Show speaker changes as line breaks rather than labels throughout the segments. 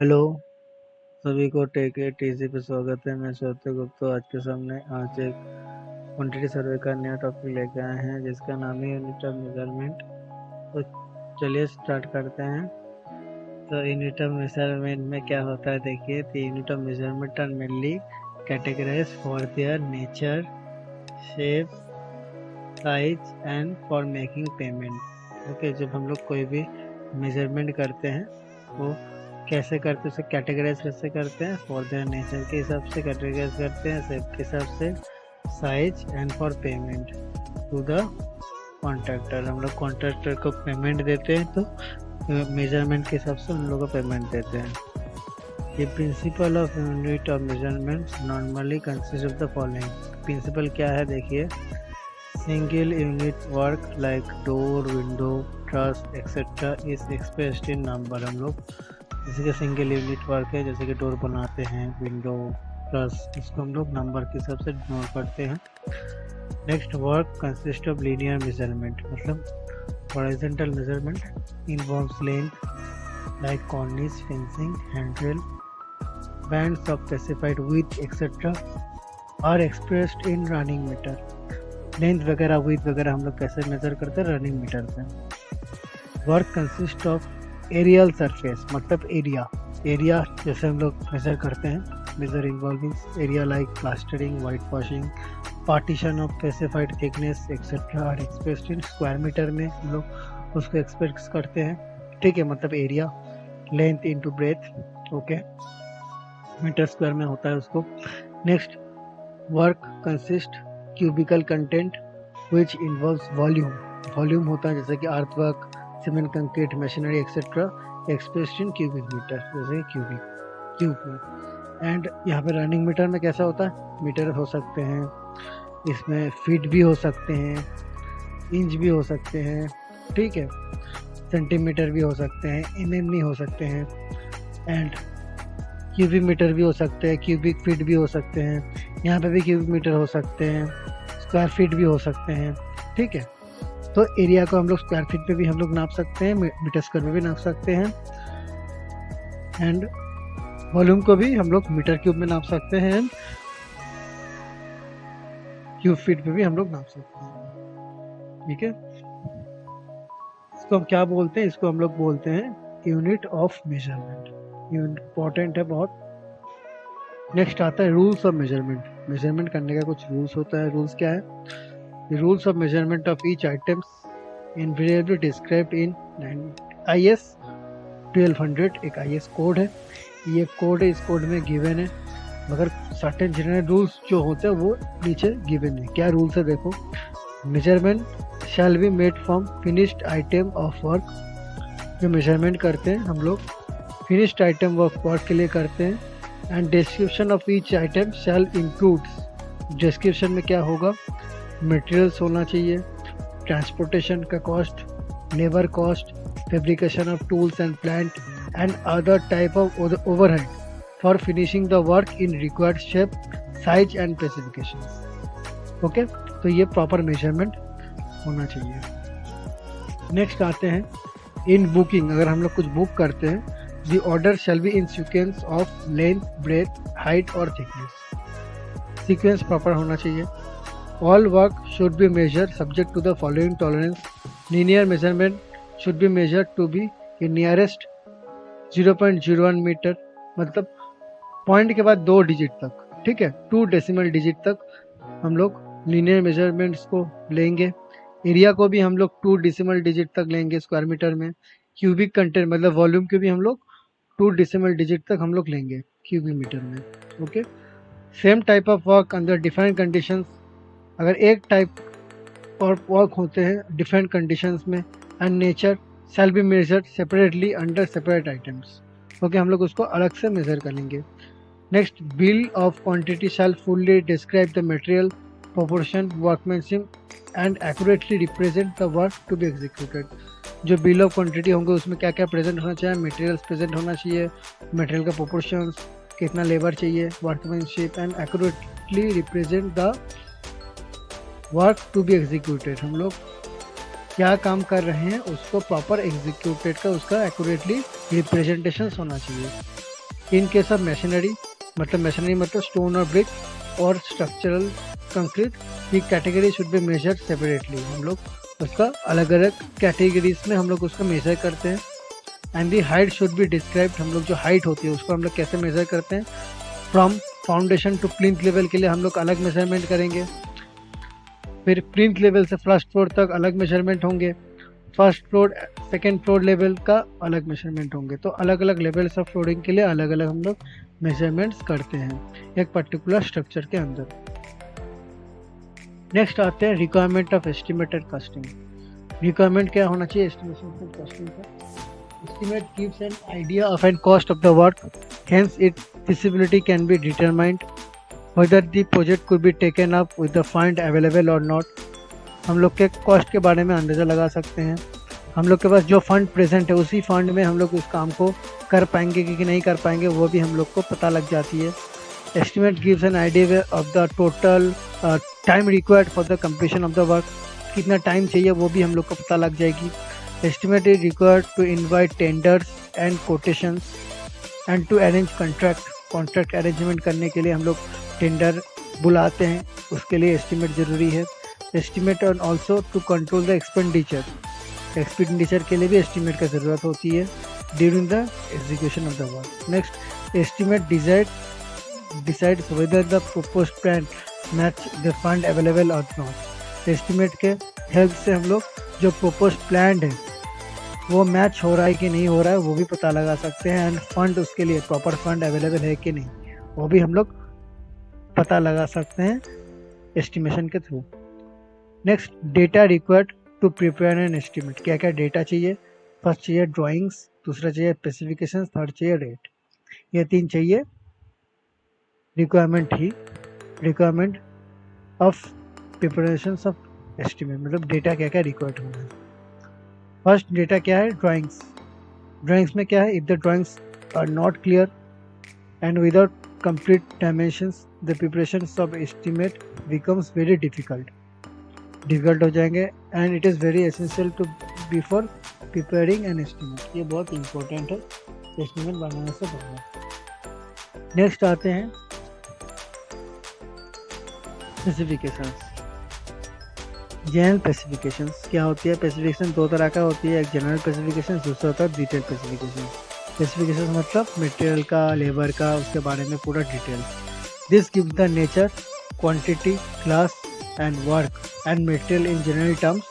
Hello सभी को take it easy पे स्वागत है। मैं श्वेता गुप्ता आज के सामने आज एक क्वांटिटी सर्वे का नया टॉपिक लेके आए हैं जिसका नाम है यूनिट ऑफ मेजरमेंट। तो चलिए स्टार्ट करते हैं। तो यूनिट ऑफ मेजरमेंट में क्या होता है देखिए। तो unit of measurement are mainly categorise for their nature, shape, size and for making payment. Okay, जब हम लोग कोई भी मेजरमेंट करते हैं वो कैसे करते हैं, उसे कैटेगराइज कैसे करते हैं। फॉर देयर नेचर के हिसाब से कैटेगराइज करते हैं, शेप के हिसाब से, size and for payment to the contractor. हम लोग कॉन्ट्रैक्टर को पेमेंट देते हैं तो मेजरमेंट के हिसाब से हम लोग को पेमेंट देते हैं। ये principle of unit of measurement normally consist of the following. Principle क्या है देखिए। Single unit work like door, window, truss etcetera is expressed in number. हम लोग जैसे कि सिंगल यूनिट वर्क है, जैसे कि डोर बनाते हैं, विंडो, प्लस इसको हम लोग नंबर के हिसाब से नोट करते हैं। Next, work consist of linear measurement, मतलब horizontal measurement involves length like cornice, fencing, handrail, bands of specified width etcetera are expressed in running metre. Length वगैरह, विड्थ वगैरह हम लोग कैसे मेजर करते हैं? रनिंग मीटर से। Work consist of aerial surface, मतलब एरिया जैसे हम लोग मेजर करते हैं। Measure involving area like plastering, white washing, partition of specified thickness etcetera are expressed in square metre में हम लोग उसको एक्सप्रेस करते हैं। ठीक है, मतलब area length into breadth, okay, metre square में होता है उसको। Next, work consist cubical content which involves volume होता है, जैसे कि earth work, cement, concrete, machinery etcetera expressed in cubic metre, जैसे क्यूब में। एंड यहाँ पे रनिंग मीटर में कैसा होता है? मीटर हो सकते हैं, इसमें फीट भी हो सकते हैं, इंच भी हो सकते हैं, ठीक है, सेंटीमीटर भी हो सकते हैं, mm भी हो सकते हैं, एंड क्यूबिक मीटर भी हो सकते हैं, क्यूबिक फीट भी हो सकते हैं। यहाँ पे भी क्यूबिक मीटर हो सकते हैं, स्क्वायर फीट भी हो सकते हैं, ठीक है। तो एरिया को हम लोग स्क्वायर फीट पे भी हम लोग नाप सकते हैं, मीटर स्क्वायर में भी नाप सकते हैं, एंड वॉल्यूम को भी हम लोग मीटर क्यूब में नाप सकते हैं, क्यूब फीट पे भी हम लोग नाप सकते हैं, ठीक है। इसको हम क्या बोलते हैं? इसको हम लोग बोलते हैं यूनिट ऑफ मेजरमेंट। इम्पोर्टेंट है बहुत। नेक्स्ट आता है रूल्स ऑफ मेजरमेंट। मेजरमेंट करने का कुछ रूल्स होता है। रूल्स क्या है? The rules of measurement of each items invariably described in IS 1200। एक IS कोड है, ये कोड है, इस कोड में गिवन है, मगर सर्टेन जनरल रूल्स जो होते हैं वो नीचे गिवन है। क्या रूल्स है देखो। Measurement shall be made from finished item of work. जो मेजरमेंट करते हैं हम लोग फिनिश्ड आइटम वर्क के लिए करते हैं। And description of each item shall include. Description में क्या होगा? मटेरियल्स होना चाहिए, ट्रांसपोर्टेशन का cost, labour cost, fabrication of tools and plant and other type of overhead for finishing the work in required shape, size and specifications. Okay, तो ये proper measurement होना चाहिए। नेक्स्ट आते हैं इन बुकिंग। अगर हम लोग कुछ बुक करते हैं, the order shall be in sequence of length, breadth, height और थिकनेस। सीक्वेंस प्रॉपर होना चाहिए। All work should be measured subject to the following tolerance. Linear measurement should be measured to be in nearest 0.01 metre, मतलब point के बाद 2 digit तक, ठीक है, 2 decimal digit तक हम लोग लीनियर मेजरमेंट्स को लेंगे। एरिया को भी हम लोग 2 डेसिमल डिजिट तक लेंगे स्क्वायर मीटर में। क्यूबिक कंटेंट मतलब वॉल्यूम के भी हम लोग 2 डेसिमल डिजिट तक हम लोग लेंगे क्यूबिक मीटर में। Okay, same type of work under different conditions. अगर एक टाइप और वर्क होते हैं डिफरेंट कंडीशंस में, and nature shall be measured separately under separate items. Okay, हम लोग उसको अलग से मेजर करेंगे। Next, bill of quantity shall fully describe the material, proportion, workmanship and accurately represent the work to be executed. जो bill of quantity होंगे उसमें क्या क्या प्रेजेंट होना चाहिए? मटेरियल्स प्रेजेंट होना चाहिए, मटेरियल का प्रोपोर्शंस, कितना लेबर चाहिए, workmanship and accurately represent the work to be executed. हम लोग क्या काम कर रहे हैं उसको प्रॉपर एग्जीक्यूटेड का उसका एक्यूरेटली रिप्रेजेंटेशन होना चाहिए। इन केस ऑफ मशीनरी मतलब स्टोन और ब्रिक और स्ट्रक्चरल कंक्रीट, ये category should be measure separately. हम लोग उसका अलग अलग कैटेगरीज में हम लोग उसको मेजर करते हैं। And the height should be described, हम लोग जो हाइट होती है उसको हम लोग कैसे मेजर करते हैं। From foundation to plinth level के लिए हम लोग अलग मेजरमेंट करेंगे, फिर प्लिंथ लेवल से फर्स्ट फ्लोर तक अलग मेजरमेंट होंगे, first floor second floor level का अलग मेजरमेंट होंगे। तो अलग अलग लेवल्स ऑफ फ्लोरिंग के लिए अलग अलग हम लोग मेजरमेंट्स करते हैं एक पर्टिकुलर स्ट्रक्चर के अंदर। नेक्स्ट आते हैं requirement of estimated costing. Requirement क्या होना चाहिए एस्टिमेशन ऑफ कॉस्टिंग का? Estimate gives an idea of an cost of the work, hence its feasibility can be determined, whether the project could be taken up with the fund available or not। हम लोग के cost के बारे में अंदाज़ा लगा सकते हैं, हम लोग के पास जो फंड प्रेजेंट है उसी फंड में हम लोग उस काम को कर पाएंगे कि नहीं कर पाएंगे वो भी हम लोग को पता लग जाती है। Estimate gives an idea of the total time required for the completion of the work, कितना टाइम चाहिए वो भी हम लोग को पता लग जाएगी। Estimate is required to invite tenders and quotations and to arrange contract। Contract arrangement करने के लिए हम लोग टेंडर बुलाते हैं, उसके लिए एस्टिमेट ज़रूरी है। Estimate and also to control the expenditure, expenditure के लिए भी एस्टिमेट का ज़रूरत होती है during the execution of the work. Next estimate decides whether the proposed plan match the fund available और नॉट। एस्टिमेट के हेल्प से हम लोग जो प्रोपोज्ड प्लान है वो मैच हो रहा है कि नहीं हो रहा है वो भी पता लगा सकते हैं, एंड फंड उसके लिए प्रॉपर फंड अवेलेबल है कि नहीं वो भी हम लोग पता लगा सकते हैं एस्टिमेशन के through. Next data required to prepare an estimate. क्या क्या डेटा चाहिए? फर्स्ट चाहिए ड्राइंग्स, दूसरा चाहिए स्पेसिफिकेशन, थर्ड चाहिए रेट। ये तीन चाहिए requirement of preparation of estimate, मतलब डेटा क्या क्या रिक्वायर्ड होना है। फर्स्ट डेटा क्या है? ड्राइंग्स में क्या है? If the drawings are not clear and without complete dimensions the preparation of estimate becomes very difficult हो जाएंगे, and it is very essential to before preparing an estimate. ये बहुत इंपॉर्टेंट है एस्टिमेट बनाने से पहले। नेक्स्ट आते हैं स्पेसिफिकेशंस। जनरल स्पेसिफिकेशंस क्या होती है? स्पेसिफिकेशन दो तरह का होती है, एक जनरल स्पेसिफिकेशन, दूसरा होता है डिटेल स्पेसिफिकेशन। स्पेसिफिकेशन मतलब मटेरियल का, लेबर का, उसके बारे में पूरा detail. This gives the nature, quantity, class and work and material in general terms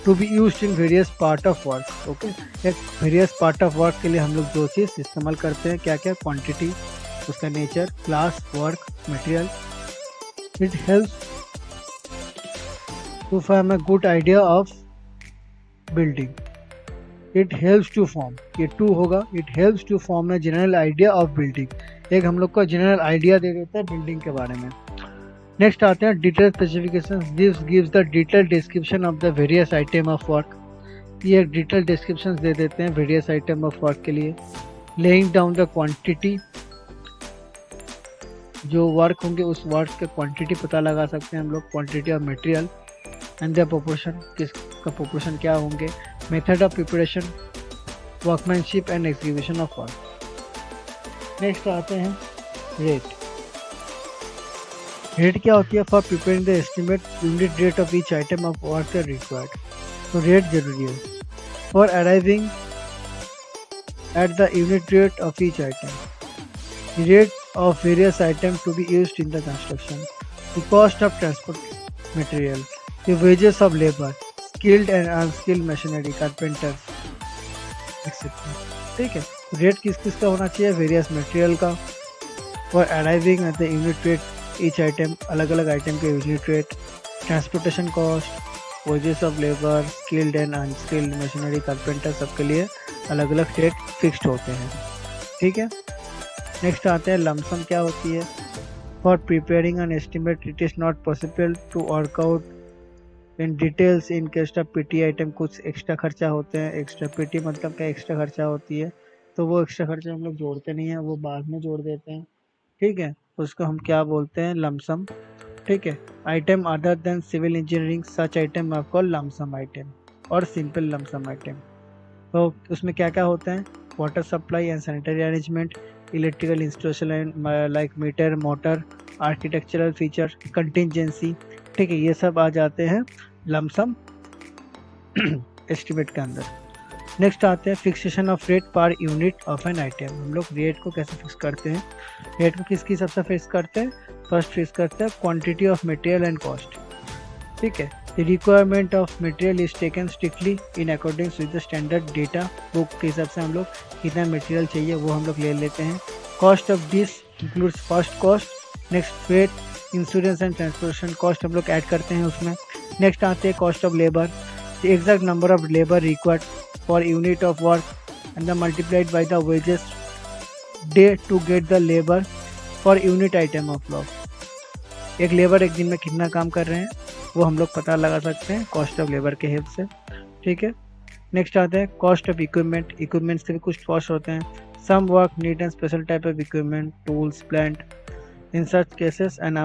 to be used in various part of work. Okay, एक वेरियस पार्ट ऑफ वर्क के लिए हम लोग जो चीज़ इस्तेमाल करते हैं क्या क्या? क्वांटिटी, उसका nature, class, work, material. It helps to form a good idea of building। It helps to form, ये टू होगा, it helps to form a general idea of building। एक हम लोग को जनरल आइडिया दे देता है बिल्डिंग के बारे में। नेक्स्ट आते हैं detail specification. This gives the detail description of the various item of work. ये डिटेल डिस्क्रिप्शन दे देते हैं वेरियस आइटम ऑफ वर्क के लिए। लेइंग डाउन द क्वांटिटी, जो वर्क होंगे उस वर्क के क्वांटिटी पता लगा सकते हैं हम लोग, quantity of material and the proportion, किसका प्रोपोर्शन क्या होंगे। Method of preparation, workmanship and execution of work. Next आते हैं रेट। रेट क्या होती है? For preparing the estimate unit rate of each item of work are required. तो rate जरूरी है for arriving at the unit rate of each item, rate of various item to be used in the construction, the cost of transport material, the wages of labor, skilled and unskilled machinery, carpenters etc। ठीक है, rate किस किस का होना चाहिए? Various material का, for arriving at the unit rate each item, अलग अलग आइटम के unit rate, transportation cost, wages of labour, skilled and unskilled machinery, carpenter, सबके लिए अलग अलग रेट फिक्स्ड होते हैं। ठीक है, नेक्स्ट आते हैं लमसम क्या होती है? For preparing an estimate it is not possible to work out in details in case of petty item. कुछ एक्स्ट्रा खर्चा होते हैं, एक्स्ट्रा पीटी मतलब क्या एक्स्ट्रा खर्चा होती है, तो वो एक्स्ट्रा खर्चा हम लोग जोड़ते नहीं हैं, वो बाद में जोड़ देते हैं। ठीक है, उसको हम क्या बोलते हैं? लमसम। ठीक है, item other than civil engineering, such item आप कॉल लमसम आइटम और सिंपल लमसम आइटम। तो उसमें क्या क्या होते हैं? Water supply and sanitary arrangement, electrical installation like meter, motor, architectural feature, contingency. ठीक है, ये सब आ जाते हैं लमसम एस्टिमेट के अंदर। नेक्स्ट आते हैं fixation of rate per unit of an item. हम लोग रेट को कैसे फिक्स करते हैं? रेट को किसकी सबसे फिक्स करते हैं? फर्स्ट फिक्स करते हैं quantity of material and cost. ठीक है, the requirement of material is taken strictly in according with the standard data book के हिसाब से हम लोग कितना मटेरियल चाहिए वो हम लोग ले लेते हैं। Cost of this includes first cost, next freight, insurance and transportation cost हम लोग ऐड करते हैं उसमें। नेक्स्ट आते हैं cost of labour, the exact number of labour required for unit of work and then multiplied by the wages day to get the labor for unit item of law। एक labour एक दिन में कितना काम कर रहे हैं वो हम लोग पता लगा सकते हैं कॉस्ट ऑफ लेबर के हेल्प से। ठीक है, नेक्स्ट आता है कॉस्ट ऑफ इक्विपमेंट। इक्विपमेंट से भी कुछ कॉस्ट होते हैं। Some work need and special type of equipment, tools, plant. In such cases an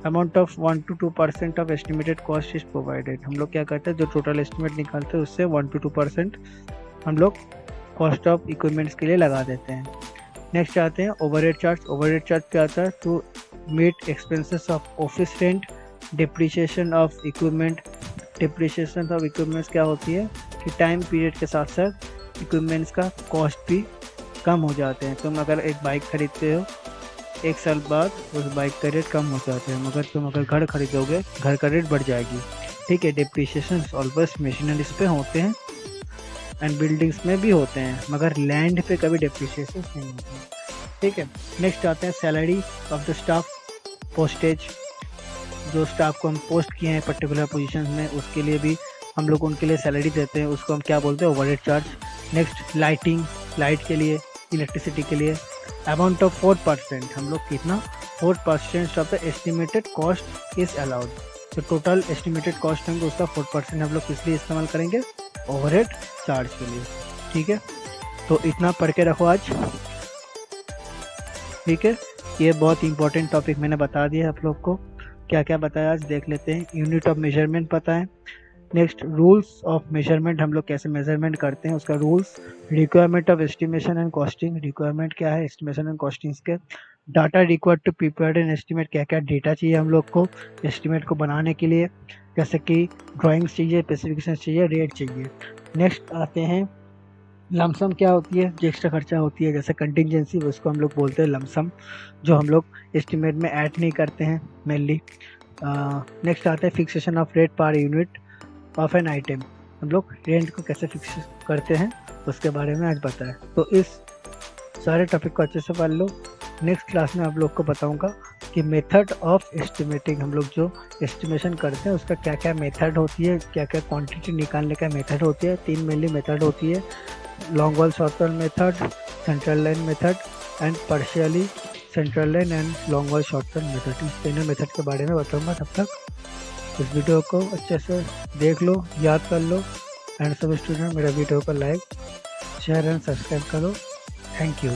amount of 1 to 2% of estimated cost is provided. हम लोग क्या करते हैं, जो टोटल एस्टिमेट निकालते हैं उससे 1 to 2% हम लोग कॉस्ट ऑफ इक्विपमेंट्स के लिए लगा देते हैं। नेक्स्ट आते हैं ओवरहेड चार्ज। ओवरहेड चार्ज क्या आता है? To meet expenses of office rent, depreciation of equipment. Depreciation of equipments क्या होती है कि टाइम पीरियड के साथ साथ इक्विपमेंट्स का कॉस्ट भी कम हो जाते हैं। तुम अगर एक बाइक खरीदते हो, 1 साल बाद उस बाइक का रेट कम हो जाता है, मगर तुम अगर घर खरीदोगे घर का रेट बढ़ जाएगी। ठीक है, डिप्रिसिएशन ऑलवेज मशीनरीज पे होते हैं एंड बिल्डिंग्स में भी होते हैं, मगर लैंड पे कभी डिप्रिसिएशन नहीं होते हैं। ठीक है, नेक्स्ट आते हैं salary of the staff, postage. जो स्टाफ को हम पोस्ट किए हैं पर्टिकुलर पोजीशन में उसके लिए भी हम लोग उनके लिए सैलरी देते हैं, उसको हम क्या बोलते हैं? Overhead charge. Next lighting, light के लिए, इलेक्ट्रिसिटी के लिए। अमाउंट ऑफ 4%, हम लोग कितना 4% of the estimated cost is allowed. तो टोटल एस्टिमेटेड कॉस्ट होंगे उसका 4% हम लोग किस लिए इस्तेमाल करेंगे? ओवरहेड चार्ज के लिए। ठीक है, तो इतना पढ़ के रखो आज। ठीक है, ये बहुत इंपॉर्टेंट टॉपिक मैंने बता दिया आप लोग को। क्या क्या बताया आज देख लेते हैं। यूनिट ऑफ मेजरमेंट पता है। नेक्स्ट रूल्स ऑफ मेजरमेंट, हम लोग कैसे मेजरमेंट करते हैं उसका rules. Requirement of estimation and costing, requirement क्या है एस्टिमेशन एंड कॉस्टिंग के। Data required to prepare an estimate, क्या क्या डेटा चाहिए हम लोग को एस्टिमेट को बनाने के लिए, जैसे कि ड्राइंग्स चाहिए, स्पेसिफिकेशन चाहिए, रेट चाहिए। नेक्स्ट आते हैं लमसम, क्या होती है? जो एक्स्ट्रा खर्चा होती है, जैसे कंटिजेंसी, उसको हम लोग बोलते हैं लमसम, जो हम लोग एस्टिमेट में ऐड नहीं करते हैं मेनली। नेक्स्ट आता है fixation of rate per unit of an item. हम लोग रेंट को कैसे फिक्स करते हैं उसके बारे में आज बताएं। तो इस सारे टॉपिक को अच्छे से पढ़ लो। नेक्स्ट क्लास में आप लोग को बताऊंगा कि मेथड ऑफ एस्टिमेटिंग, हम लोग जो एस्टिमेशन करते हैं उसका क्या क्या मेथड होती है, क्या क्या क्वांटिटी निकालने का मेथड होती है। 3 मेनली मेथड होती है, long wall short wall method, central line method and partially central line and long wall short wall method. इस तीनों मेथड के बारे में बताऊंगा। तब तक इस वीडियो को अच्छे से देख लो, याद कर लो एंड सब स्टूडेंट मेरा वीडियो को लाइक, शेयर एंड सब्सक्राइब करो। Thank you.